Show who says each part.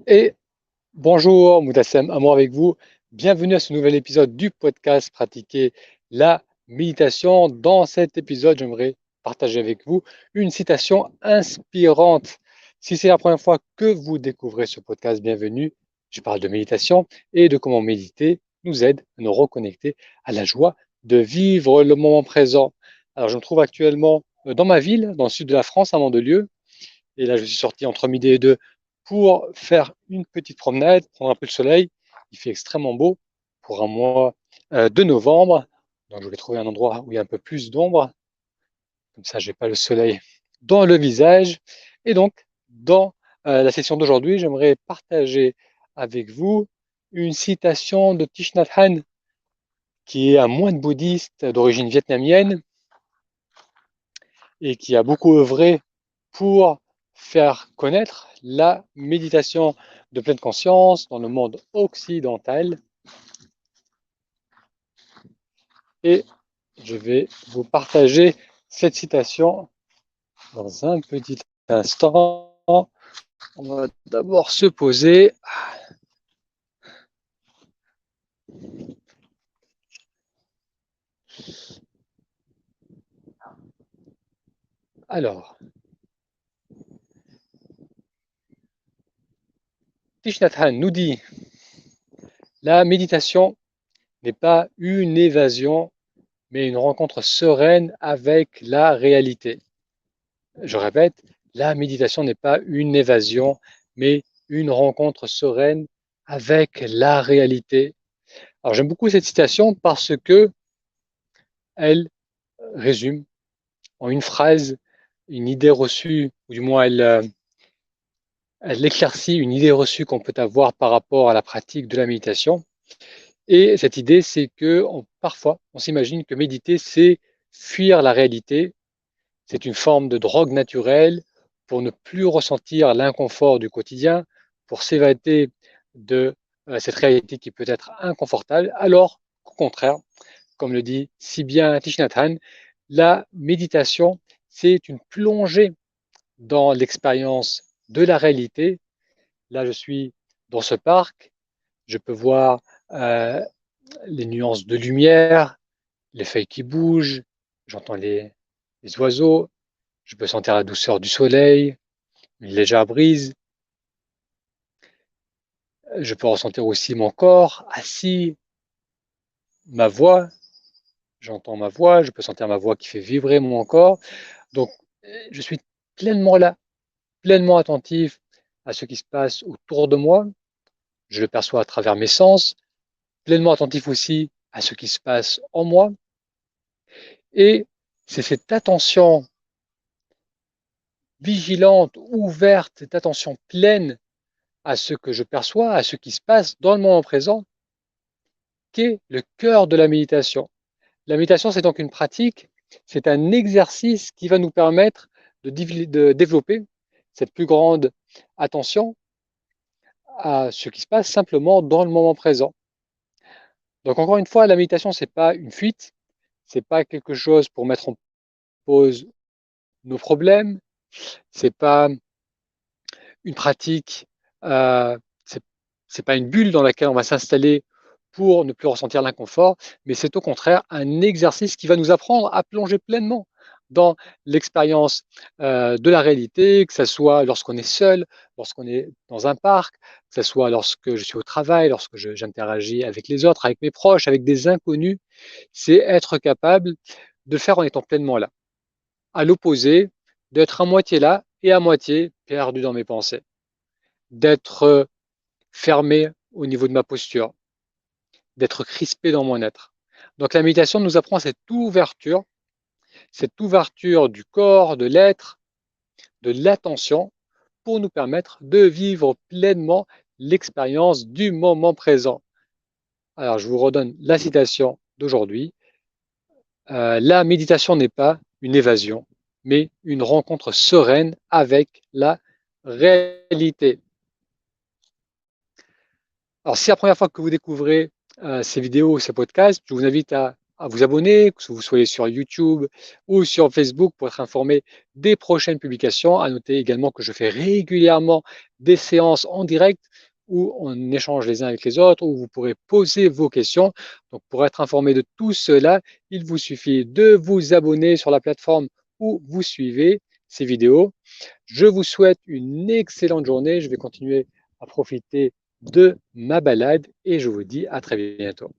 Speaker 1: Et bonjour Moutassem, amour avec vous. Bienvenue à ce nouvel épisode du podcast Pratiquer la méditation. Dans cet épisode, j'aimerais partager avec vous une citation inspirante. Si c'est la première fois que vous découvrez ce podcast, bienvenue. Je parle de méditation et de comment méditer nous aide à nous reconnecter à la joie de vivre le moment présent. Alors, je me trouve actuellement dans ma ville, dans le sud de la France, à Mandelieu. Et là, je suis sorti entre midi et deux pour faire une petite promenade, prendre un peu le soleil. Il fait extrêmement beau pour un mois de novembre. Donc, je vais trouver un endroit où il y a un peu plus d'ombre. Comme ça, je n'ai pas le soleil dans le visage. Et donc, dans la session d'aujourd'hui, j'aimerais partager avec vous une citation de Thich Nhat Hanh, qui est un moine bouddhiste d'origine vietnamienne et qui a beaucoup œuvré pour faire connaître la méditation de pleine conscience dans le monde occidental. Et je vais vous partager cette citation dans un petit instant. On va d'abord se poser. Alors, Thich Nhat Hanh nous dit, la méditation n'est pas une évasion, mais une rencontre sereine avec la réalité. Je répète, la méditation n'est pas une évasion, mais une rencontre sereine avec la réalité. Alors j'aime beaucoup cette citation parce que elle résume en une phrase une idée reçue, ou du moins elle éclaircit une idée reçue qu'on peut avoir par rapport à la pratique de la méditation. Et cette idée, c'est que parfois, on s'imagine que méditer, c'est fuir la réalité, c'est une forme de drogue naturelle pour ne plus ressentir l'inconfort du quotidien, pour s'évader de cette réalité qui peut être inconfortable, alors qu'au contraire, comme le dit si bien Thich Nhat Hanh, la méditation, c'est une plongée dans l'expérience de la réalité. Là, je suis dans ce parc, je peux voir euh, les nuances de lumière, les feuilles qui bougent, j'entends les oiseaux, je peux sentir la douceur du soleil, une légère brise. Je peux ressentir aussi mon corps assis, ma voix. J'entends ma voix, je peux sentir ma voix qui fait vibrer mon corps. Donc, je suis pleinement là, pleinement attentif à ce qui se passe autour de moi. Je le perçois à travers mes sens, pleinement attentif aussi à ce qui se passe en moi. Et c'est cette attention vigilante, ouverte, cette attention pleine à ce que je perçois, à ce qui se passe dans le moment présent, qu'est le cœur de la méditation. La méditation, c'est donc une pratique, c'est un exercice qui va nous permettre de développer cette plus grande attention à ce qui se passe simplement dans le moment présent. Donc encore une fois, la méditation, c'est pas une fuite, c'est pas quelque chose pour mettre en pause nos problèmes, c'est pas une pratique, c'est pas une bulle dans laquelle on va s'installer pour ne plus ressentir l'inconfort, mais c'est au contraire un exercice qui va nous apprendre à plonger pleinement dans l'expérience de la réalité, que ce soit lorsqu'on est seul, lorsqu'on est dans un parc, que ce soit lorsque je suis au travail, lorsque j'interagis avec les autres, avec mes proches, avec des inconnus, c'est être capable de le faire en étant pleinement là. À l'opposé, d'être à moitié là et à moitié perdu dans mes pensées, d'être fermé au niveau de ma posture, d'être crispé dans mon être. Donc la méditation nous apprend cette ouverture du corps, de l'être, de l'attention, pour nous permettre de vivre pleinement l'expérience du moment présent. Alors je vous redonne la citation d'aujourd'hui. La méditation n'est pas une évasion, mais une rencontre sereine avec la réalité. Alors, si c'est la première fois que vous découvrez ces vidéos, ces podcasts, je vous invite à vous abonner, que vous soyez sur YouTube ou sur Facebook pour être informé des prochaines publications. À noter également que je fais régulièrement des séances en direct où on échange les uns avec les autres, où vous pourrez poser vos questions. Donc, pour être informé de tout cela, il vous suffit de vous abonner sur la plateforme où vous suivez ces vidéos. Je vous souhaite une excellente journée. Je vais continuer à profiter de ma balade et je vous dis à très bientôt.